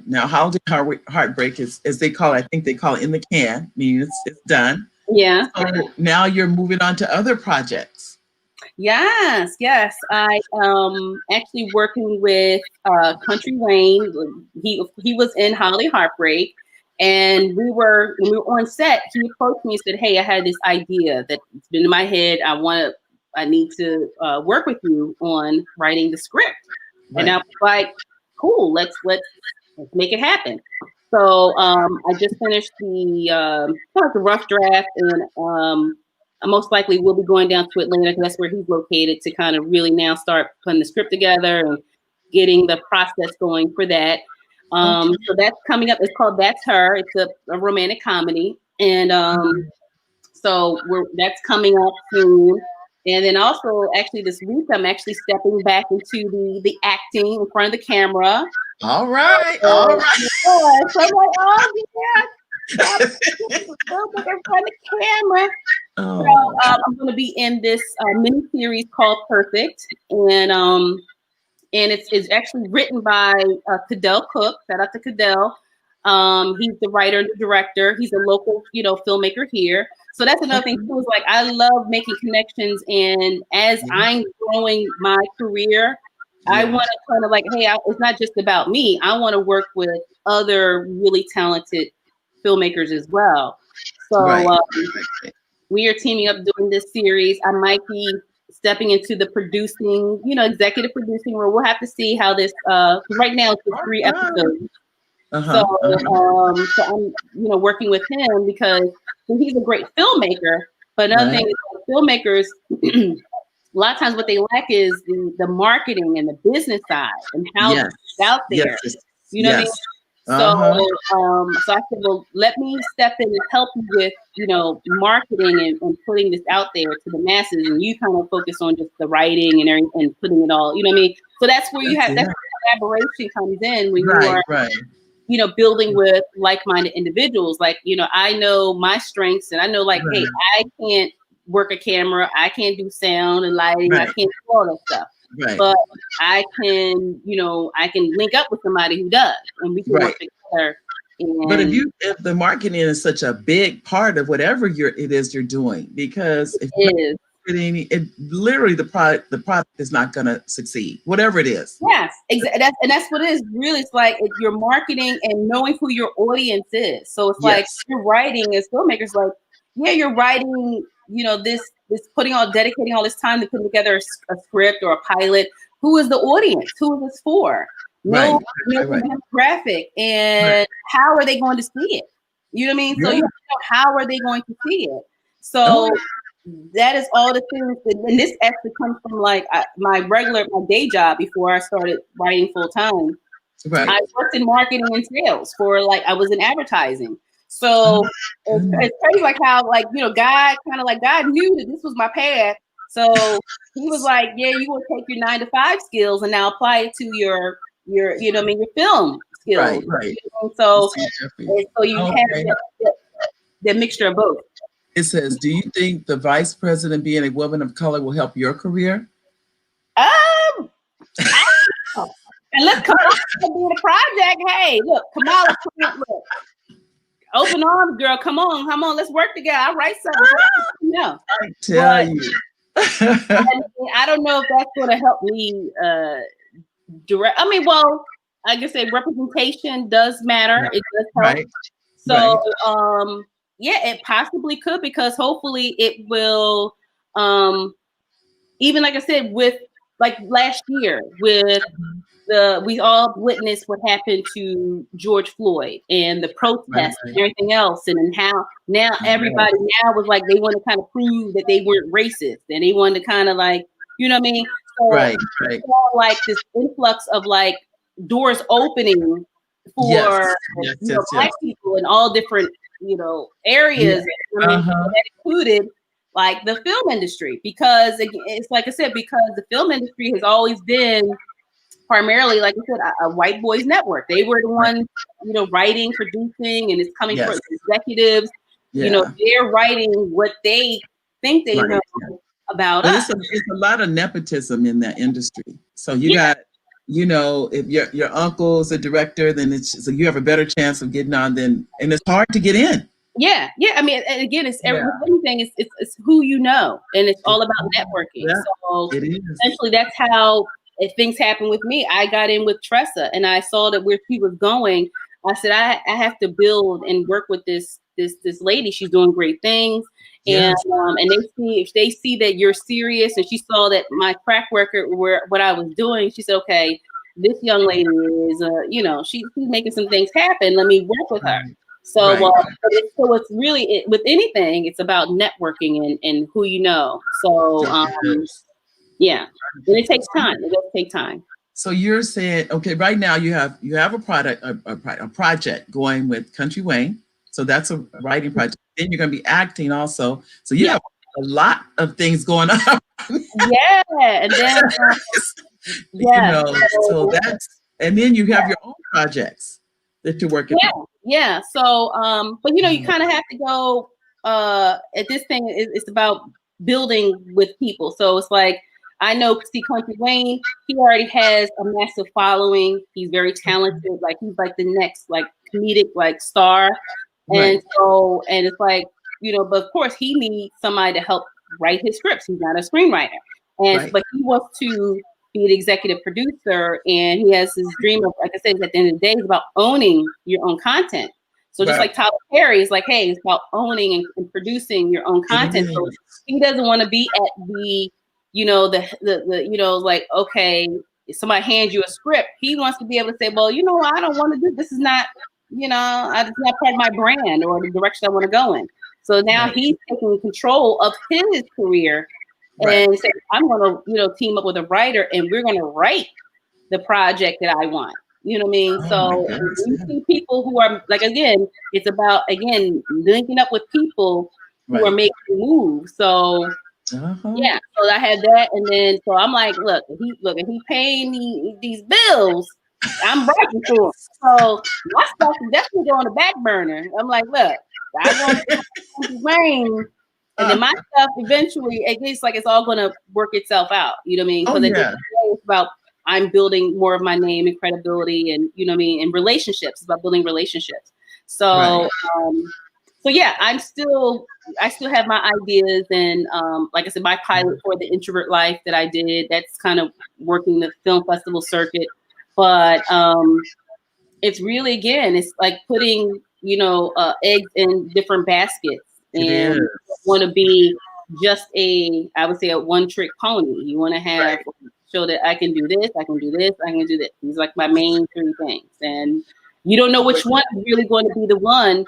Speaker 1: Now, Holiday Heartbreak is, as they call it. I think they call it in the can. Meaning it's done.
Speaker 10: Yeah.
Speaker 1: So now you're moving on to other projects.
Speaker 10: Yes. I actually working with Country Wayne. He was in Holiday Heartbreak, and when we were on set, he approached me and said, "Hey, I had this idea that's been in my head. I need to work with you on writing the script." Right. And I was like, "Cool, let's make it happen." So I just finished the rough draft, and I most likely will be going down to Atlanta because that's where he's located to kind of really now start putting the script together and getting the process going for that. So that's coming up. It's called That's Her. It's a romantic comedy, and so that's coming up soon. And then also, actually, this week I'm actually stepping back into the acting in front of the camera.
Speaker 1: All right.
Speaker 10: So I'm like, oh yeah. In front of the camera. So I'm going to be in this mini series called Perfect, and it's actually written by Cadell Cook. Shout out to Cadell. He's the writer and the director. He's a local, filmmaker here. So that's another thing too. Is like I love making connections, and as I'm growing my career, I want to kind of like, hey, it's not just about me. I want to work with other really talented filmmakers as well. So we are teaming up doing this series. I might be stepping into the producing, executive producing role. We'll have to see how this. Right now it's just 3 episodes. So I'm, working with him because he's a great filmmaker. But another thing is filmmakers, a lot of times what they lack is the marketing and the business side and how it's out there. You know what I mean? So I said, well, let me step in and help you with, marketing and putting this out there to the masses, and you kind of focus on just the writing and everything and putting it all, you know what I mean? So that's where that's where collaboration comes in when you are, building with like-minded individuals. Like, I know my strengths, and I know, like, hey, I can't work a camera, I can't do sound and lighting, I can't do all that stuff. But I can, I can link up with somebody who does, and we can work together.
Speaker 1: But if the marketing is such a big part of whatever it is you're doing, because if it literally the product is not going to succeed, whatever it is.
Speaker 10: Yes, exactly. That's what it is. Really, it's like you're marketing and knowing who your audience is. So it's like you're writing as filmmakers, like, yeah, you're writing, this dedicating all this time to put together a script or a pilot. Who is the audience? Who is this for? No demographic, and how are they going to see it? You know what I mean? So you have to know, how are they going to see it? So that is all the things and this actually comes from like my day job before I started writing full time.
Speaker 1: Right.
Speaker 10: I worked in marketing and sales for like I was in advertising. So it's crazy like how like God knew that this was my path. So he was like, yeah, you will take your 9-to-5 skills and now apply it to your your film skills.
Speaker 1: Right.
Speaker 10: So you have the mixture of both.
Speaker 1: It says, do you think the vice president being a woman of color will help your career?
Speaker 10: And let's Kamala do the project. Hey, look, Kamala, look. Open arms, girl. Come on. Let's work together. I'll write something.
Speaker 1: I tell you.
Speaker 10: I don't know if that's going to help me direct. I mean, well, like I said, representation does matter. Right. It does help.
Speaker 1: Right.
Speaker 10: So, yeah, it possibly could because hopefully it will. Even like I said, with like last year with. We all witnessed what happened to George Floyd and the protests and everything else, and how now everybody now was like they want to kind of prove that they weren't racist, and they wanted to kind of like, you know what I mean? So
Speaker 1: right.
Speaker 10: Like this influx of like doors opening for Black people in all different areas, that included like the film industry, because it's like I said, because the film industry has always been primarily, like I said, a white boys network. They were the ones, writing, producing, and it's coming from executives. They're writing what they think they know about us.
Speaker 1: It's a lot of nepotism in that industry. So you got, if your uncle's a director, then so you have a better chance of getting on. And it's hard to get in.
Speaker 10: Yeah. I mean, and again, it's everything. It's who you know, and it's all about networking.
Speaker 1: Yeah,
Speaker 10: so
Speaker 1: it is.
Speaker 10: Essentially, that's how. If things happen with me, I got in with Tressa, and I saw that where she was going. I said, I have to build and work with this lady. She's doing great things, and if they see that you're serious, and she saw that my track record, what I was doing, she said, okay, this young lady is, she's making some things happen. Let me work with her. So, so it's really with anything, it's about networking and who you know. So, yeah, and it takes time. It does take time.
Speaker 1: So you're saying, okay, right now you have a project going with Country Wayne. So that's a writing project. Then you're going to be acting also. So you have a lot of things going on.
Speaker 10: Yeah, and then
Speaker 1: so that's, and then you have your own projects that you're working on.
Speaker 10: Yeah. So, but you kind of have to go. At this thing, it's about building with people. So it's like. I know, Country Wayne, he already has a massive following. He's very talented. Like, he's like the next, like, comedic, like, star. And so, and it's like, but of course he needs somebody to help write his scripts. He's not a screenwriter. But he wants to be an executive producer, and he has this dream of, like I said, at the end of the day, it's about owning your own content. So just like Tyler Perry is like, hey, it's about owning and producing your own content. So he doesn't want to be at the like, okay, if somebody hands you a script, he wants to be able to say, well, I don't want to do this. Is not, it's not part of my brand or the direction I want to go in. So now he's taking control of his career and say, I'm going to, team up with a writer, and we're going to write the project that I want. You know what I mean? So you see people who are like, again, it's about, linking up with people who are making moves. So yeah, so I had that, and then so I'm like, look, if he paying me these bills, I'm writing to him. So my stuff is definitely on the back burner. I'm like, look, I want to rain, and then my stuff eventually, it's like it's all gonna work itself out. You know what I mean? So it's about I'm building more of my name and credibility, and and relationships. It's about building relationships. So so yeah, I still have my ideas, and like I said, my pilot for the Introvert Life that I did, that's kind of working the film festival circuit. But it's really, again, it's like putting eggs in different baskets, and you want to be just I would say a one-trick pony. You want to have show that I can do this, I can do this, I can do this. These are like my main three things, and you don't know which one is really going to be the one.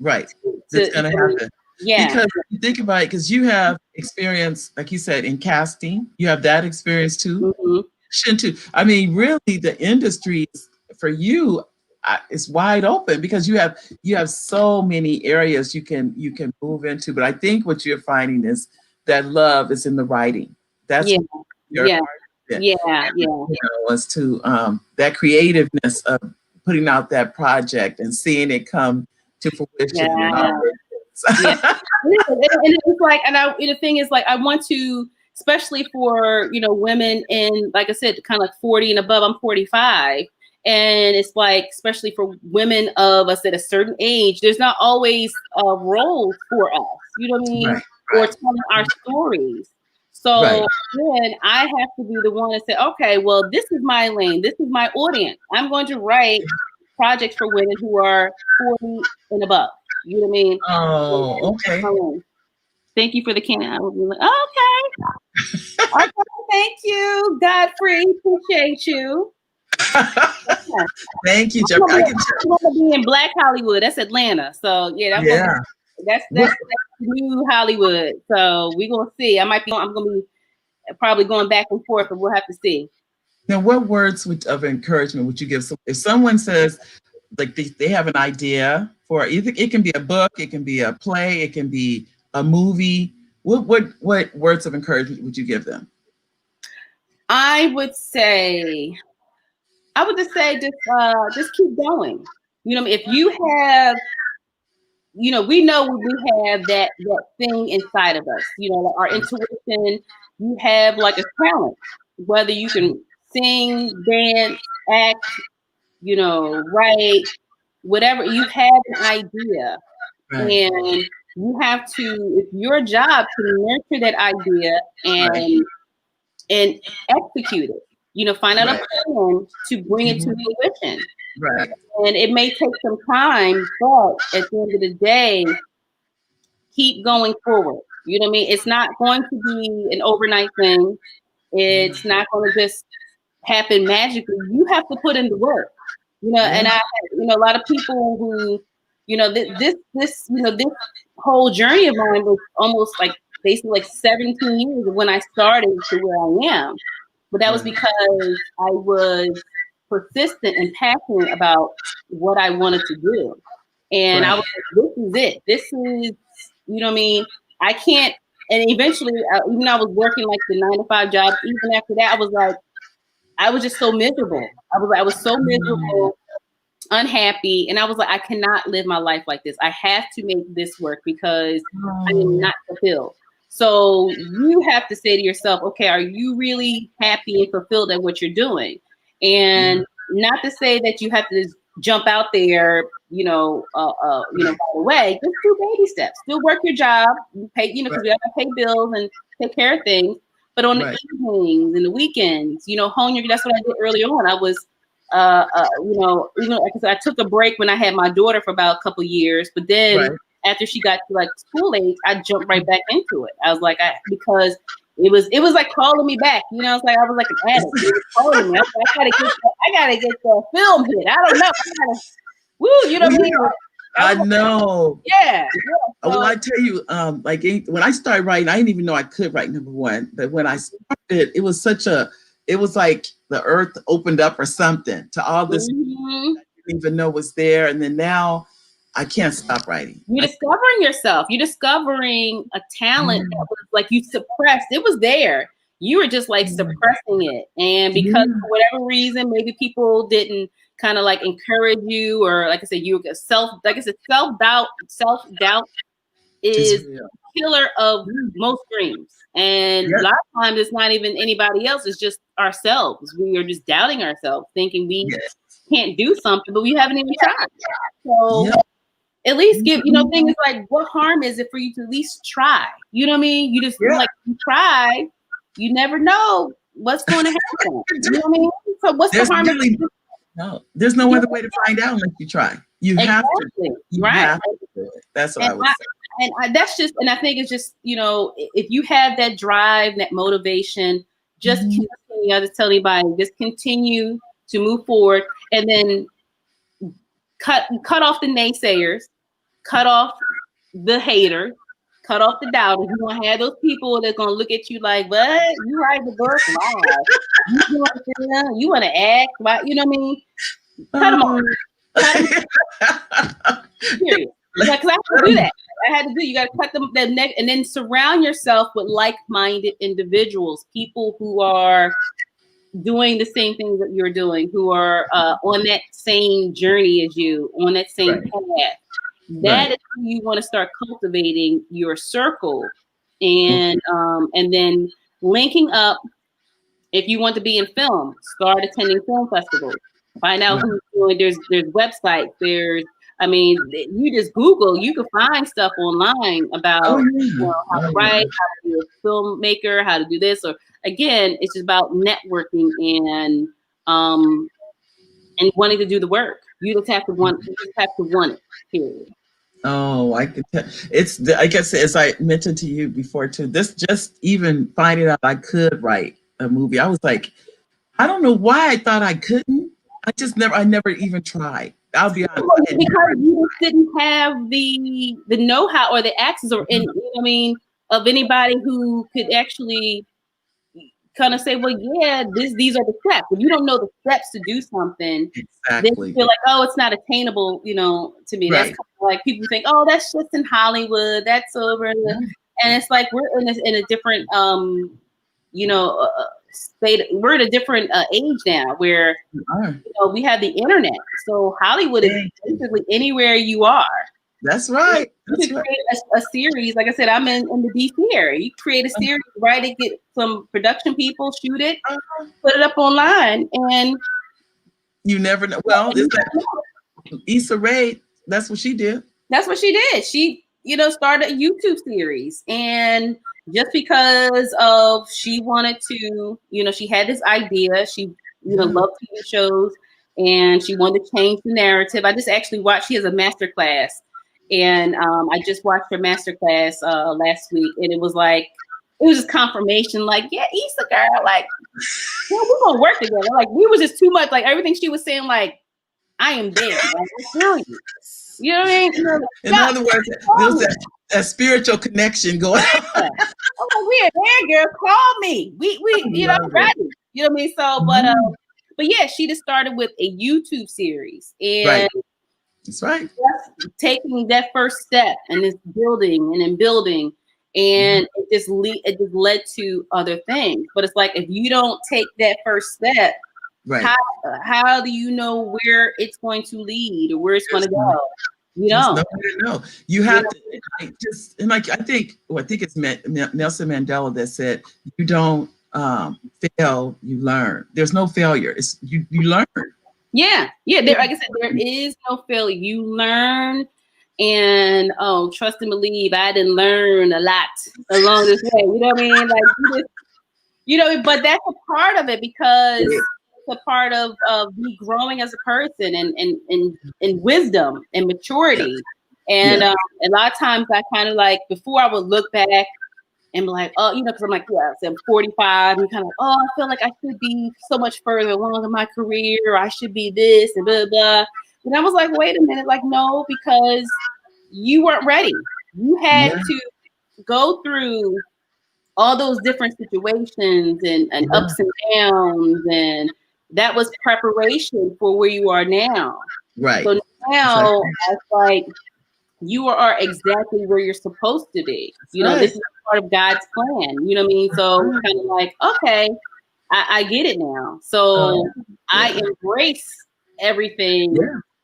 Speaker 1: Right. That's going to happen.
Speaker 10: Yeah.
Speaker 1: Because you think about it, because you have experience, like you said, in casting, you have that experience too. Too. I mean, really, the industry for you is wide open because you have so many areas you can move into. But I think what you're finding is that love is in the writing. That's
Speaker 10: Yeah.
Speaker 1: your
Speaker 10: Yeah.
Speaker 1: part of it.
Speaker 10: Yeah. Yeah.
Speaker 1: Was to that creativeness of putting out that project and seeing it come to fruition and all
Speaker 10: Yeah.
Speaker 1: this.
Speaker 10: Yeah. And it's like, the thing is, like, I want to, especially for, women in, like I said, kind of like 40 and above. I'm 45. And it's like, especially for women of us at a certain age, there's not always roles for us, you know what I mean?
Speaker 1: Right,
Speaker 10: Or
Speaker 1: right.
Speaker 10: telling our stories. So
Speaker 1: Right.
Speaker 10: then I have to be the one to say, okay, well, this is my lane. This is my audience. I'm going to write projects for women who are 40 and above. You know what I mean?
Speaker 1: Oh, okay.
Speaker 10: Thank you for the can. I was like, okay. Okay, thank you, Godfrey. Appreciate you.
Speaker 1: Thank you,
Speaker 10: I'm
Speaker 1: Jeff.
Speaker 10: gonna be in Black Hollywood. That's Atlanta. So yeah, that's new Hollywood. So we're gonna see. I'm gonna be probably going back and forth, but we'll have to see.
Speaker 1: Now, what words of encouragement would you give? So if someone says, like they have an idea for either, it can be a book, it can be a play, it can be a movie. What words of encouragement would you give them?
Speaker 10: I would just say just keep going. If you have, we know we have that thing inside of us. Like our intuition. You have like a talent, whether you can sing, dance, act, write, whatever. You have an idea, and you have to. It's your job to nurture that idea and execute it. Find out a plan to bring it to fruition.
Speaker 1: Right.
Speaker 10: And it may take some time, but at the end of the day, keep going forward. You know what I mean? It's not going to be an overnight thing. It's not going to just happen magically. You have to put in the work. And a lot of people who, this whole journey of mine was almost like basically like 17 years of when I started to where I am. But that was because I was persistent and passionate about what I wanted to do. And I was like, this is it. This is, you know what I mean? I can't. And eventually, even though I was working like the 9-to-5 job, even after that, I was like, I was just so miserable. I was so miserable, unhappy. And I was like, I cannot live my life like this. I have to make this work because I am not fulfilled. So you have to say to yourself, okay, are you really happy and fulfilled at what you're doing? And not to say that you have to jump out there, right away. Just do baby steps. Still work your job, pay, because we have to pay bills and take care of things. But on the evenings and the weekends, hone your. That's what I did early on. I was, even like I said, I took a break when I had my daughter for about a couple years, but then after she got to like school age, I jumped right back into it. I was like, because it was like calling me back. It's like I was like an addict. It was calling me. I gotta get the film hit. I don't know. You know what I mean?
Speaker 1: I know.
Speaker 10: Yeah.
Speaker 1: Well, I tell you, like when I started writing, I didn't even know I could write, number one. But when I started, it was like the earth opened up or something to all this I didn't even know was there. And then now I can't stop writing.
Speaker 10: You're discovering yourself. You're discovering a talent that was like you suppressed. It was there. You were just like suppressing it. And because for whatever reason, maybe people didn't kind of like encourage you, or like I said, self-doubt is the killer of most dreams. And a lot of times it's not even anybody else, it's just ourselves. We are just doubting ourselves, thinking we can't do something, but we haven't even tried. So at least give, things like, what harm is it for you to at least try? You know what I mean? You just like, you try, you never know what's going to happen. You know what I mean? So what's the harm?
Speaker 1: No, there's no other way to find out unless you try. You have to. You have to do it. That's what I would say.
Speaker 10: And that's just, and I think it's just, if you have that drive, that motivation, just continue. I just tell anybody, just continue to move forward, and then cut off the naysayers, cut off the haters, cut off the doubters. You're gonna have those people that's gonna look at you like, "What? You write the book? Wow. You want to act? Why? You know what I mean? Cut them off. Period. Because I had to do that. You got to cut them the neck, and then surround yourself with like-minded individuals, people who are doing the same things that you're doing, who are on that same journey as you, on that same path. That is who you want to start cultivating your circle, and then linking up. If you want to be in film, start attending film festivals. Find out who's doing. There's websites. You just Google. You can find stuff online about how to write, how to be a filmmaker, how to do this. Or again, it's just about networking and wanting to do the work. You just have to want. You just have to want it. Period.
Speaker 1: Oh, I could tell. I guess, as I mentioned to you before too, this just even finding out I could write a movie. I was like, I don't know why I thought I couldn't. I never even tried. I'll be honest.
Speaker 10: Because you didn't have the know-how or the access or of anybody who could actually kind of say, well, yeah, these are the steps. If you don't know the steps to do something, then you feel like, oh, it's not attainable, to me. That's kind of like people think, oh, that's just in Hollywood. That's over. And it's like we're in a different, state. We're in a different age now where we have the internet. So Hollywood is basically anywhere you are.
Speaker 1: That's right.
Speaker 10: You can create a series. Like I said, I'm in the DC area. You create a series, write it, get some production people, shoot it, put it up online, and
Speaker 1: you never know. Well, Issa Rae, that's what she did.
Speaker 10: That's what she did. She, started a YouTube series, and just because of she wanted to, she had this idea. She, loved TV shows, and she wanted to change the narrative. I just actually watched. She has a masterclass. And I just watched her masterclass last week, and it was just confirmation. Like, yeah, Issa girl, like, we're gonna work together. Like, we was just too much. Like everything she was saying, like, I am there. Like, I feel you. You know what I mean?
Speaker 1: In other words, there's that spiritual connection going on.
Speaker 10: I'm like, we are there, girl. Call me. We ready. You know what I mean? So, but yeah, she just started with a YouTube series, and.
Speaker 1: That's right.
Speaker 10: Taking that first step and it's building and then building, and it just led to other things. But it's like if you don't take that first step, how do you know where it's going to lead or where it's going to go?
Speaker 1: No. You have to. I think it's Nelson Mandela that said, "You don't fail, you learn." There's no failure. It's you learn.
Speaker 10: Yeah. Like I said, there is no failure. You learn, and trust and believe. I didn't learn a lot along this way. You know what I mean? Like, but that's a part of it because it's a part of me growing as a person and wisdom and maturity. And a lot of times I kind of like before I would look back and be like, oh, because I'm like, I'm 45, and kind of, I feel like I should be so much further along in my career, or I should be this and blah, blah. And I was like, wait a minute, like, no, because you weren't ready. You had to go through all those different situations and ups and downs, and that was preparation for where you are now.
Speaker 1: Right.
Speaker 10: So now it's like, you are exactly where you're supposed to be. This is part of God's plan. You know what I mean? So kind of like, okay, I get it now. So I embrace everything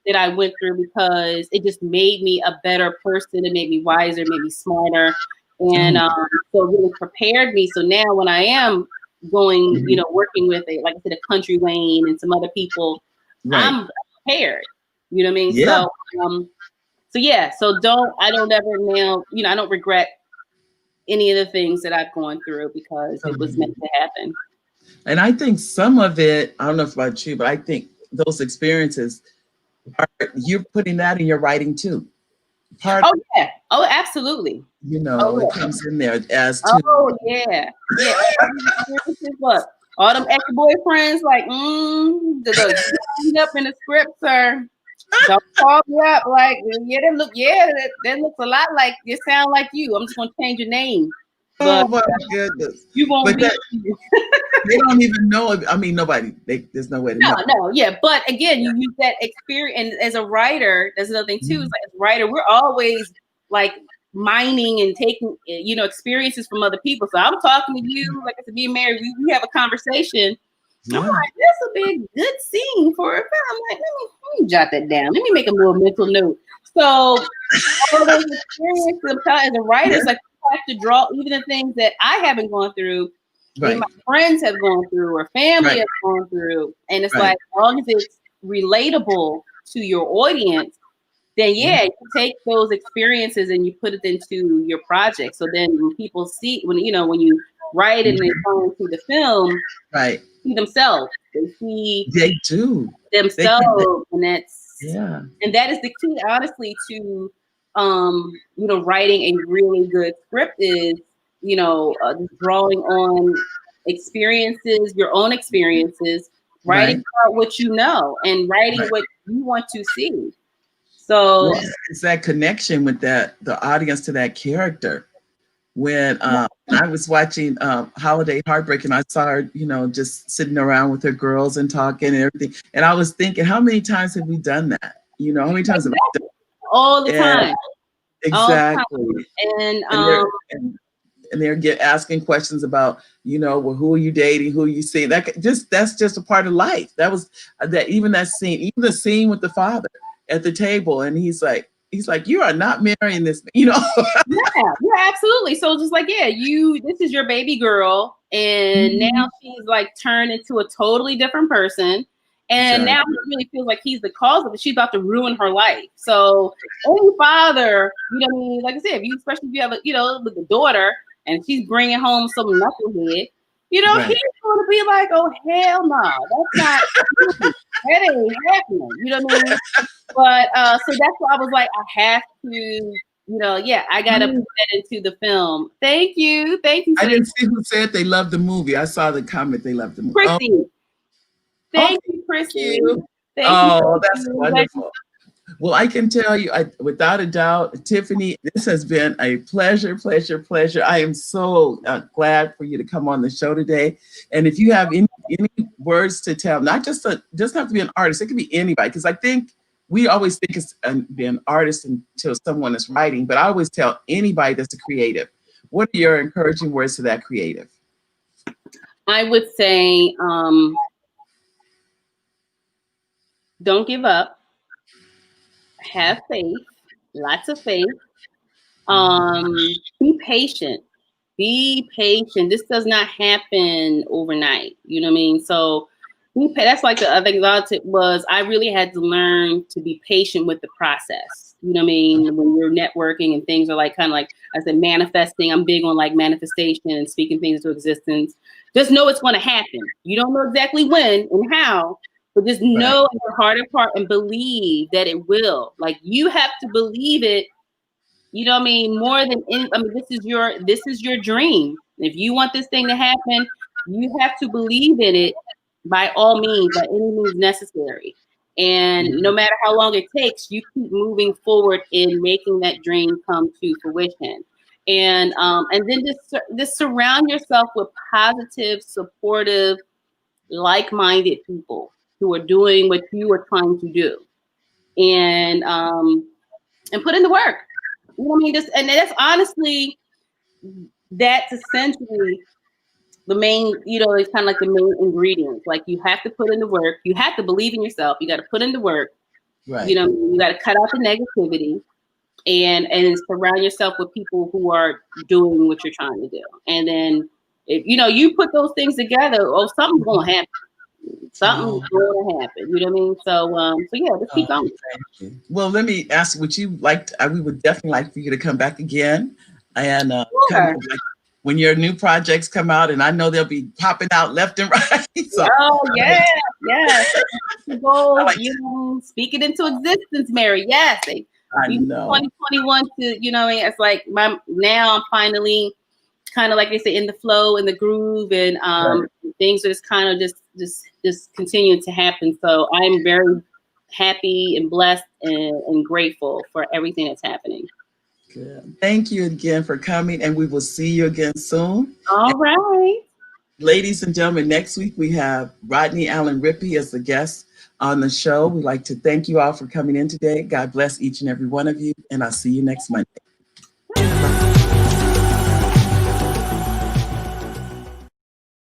Speaker 10: that I went through because it just made me a better person. It made me wiser, made me smarter. And so it really prepared me. So now when I am going, working with like I said, a Country Wayne and some other people, I'm prepared. You know what I mean?
Speaker 1: Yeah.
Speaker 10: So I don't regret any of the things that I've gone through because it was meant to happen.
Speaker 1: And I think some of it, I don't know if it's about you, but I think those experiences, you're putting that in your writing too.
Speaker 10: Oh, absolutely.
Speaker 1: It comes in there as to.
Speaker 10: Oh, yeah. What? All them ex-boyfriends, like, up in the scripts are. Don't call me up like, that looks a lot like, it sound like you. I'm just gonna change your name.
Speaker 1: Oh
Speaker 10: But
Speaker 1: my goodness.
Speaker 10: you gonna
Speaker 1: But
Speaker 10: be
Speaker 1: they don't even know. I mean, nobody. There's no way to know.
Speaker 10: no, yeah. But again, you use that experience, and as a writer, that's another thing too. Is like as a writer, we're always like mining and taking experiences from other people. So I'm talking to you, like I said, being married, we have a conversation.
Speaker 1: Yeah.
Speaker 10: I'm like, this will be a good scene for a film. I'm like, let me jot that down. Let me make a little mental note. So all those experiences, as a writer, it's like you have to draw even the things that I haven't gone through,
Speaker 1: Right.
Speaker 10: my friends have gone through, or family
Speaker 1: Right.
Speaker 10: has gone through. And it's
Speaker 1: Right.
Speaker 10: like, as long as it's relatable to your audience, then you take those experiences and you put it into your project. So then when people see, when you write it and they go into the film,
Speaker 1: Right.
Speaker 10: see themselves. They
Speaker 1: do
Speaker 10: themselves, and that's
Speaker 1: yeah.
Speaker 10: And that is the key, honestly, to writing a really good script is drawing on experiences, your own experiences, writing about what you know, and writing what you want to see. So
Speaker 1: it's that connection with the audience to that character. When I was watching Holiday Heartbreak, and I saw her, just sitting around with her girls and talking and everything, and I was thinking, how many times have we done that? How many times have we done that?
Speaker 10: All the time.
Speaker 1: Exactly.
Speaker 10: And
Speaker 1: they're asking questions about, well, who are you dating? Who are you seeing? That's just a part of life. That was even the scene with the father at the table, and he's like, you are not marrying this, Yeah,
Speaker 10: absolutely. So just like, this is your baby girl, and now she's like turned into a totally different person. And now he really feels like he's the cause of it. She's about to ruin her life. So any father, like I said, especially if you have with a daughter and she's bringing home some knucklehead, he's going to be like, oh, hell no, that's not, that ain't happening. You know what I mean? But so that's why I was like, I have to, I got to put that into the film. Thank you.
Speaker 1: I didn't see who said they loved the movie. I saw the comment they loved the movie.
Speaker 10: Chrissy. Thank you, Chrissy. Thank
Speaker 1: you. That's wonderful. Well, I can tell you, without a doubt, Tiffany, this has been a pleasure. I am so glad for you to come on the show today. And if you have any words to tell, doesn't have to be an artist, it could be anybody, because I think we always think it's be an artist until someone is writing, but I always tell anybody that's a creative, what are your encouraging words to that creative?
Speaker 10: I would say, don't give up. Have faith, lots of faith. Be patient. Be patient. This does not happen overnight. You know what I mean? So that's like the other thing about it was I really had to learn to be patient with the process. You know what I mean? When you're networking and things are like kind of like I said, manifesting. I'm big on like manifestation and speaking things into existence. Just know it's going to happen. You don't know exactly when and how, but just know in your heart of heart and believe that it will. Like you have to believe it. You know what I mean? More than any, I mean, this is your dream. If you want this thing to happen, you have to believe in it by all means, by any means necessary. And no matter how long it takes, you keep moving forward in making that dream come to fruition. And then just surround yourself with positive, supportive, like-minded people who are doing what you are trying to do, and put in the work. You know what I mean? And that's honestly, that's essentially the main, it's kind of like the main ingredients. Like you have to put in the work. You have to believe in yourself. You got to put in the work.
Speaker 1: Right.
Speaker 10: You got to cut out the negativity and surround yourself with people who are doing what you're trying to do. And then, if you put those things together, something's going to happen. Something's going to happen. You know what I mean? So yeah, just keep going.
Speaker 1: Well, let me ask what you liked. We would definitely like for you to come back again, and when your new projects come out, and I know they'll be popping out left and right. So,
Speaker 10: yeah. Speak it into existence, Mary. Yes,
Speaker 1: I know.
Speaker 10: 2021 to it's like now I'm finally kind of like they say in the flow, in the groove, and things are just kind of just continuing to happen. So I'm very happy and blessed and grateful for everything that's happening.
Speaker 1: Good. Thank you again for coming, and we will see you again soon.
Speaker 10: All right.
Speaker 1: Ladies and gentlemen, next week we have Rodney Allen Rippey as the guest on the show. We'd like to thank you all for coming in today. God bless each and every one of you, and I'll see you next Monday.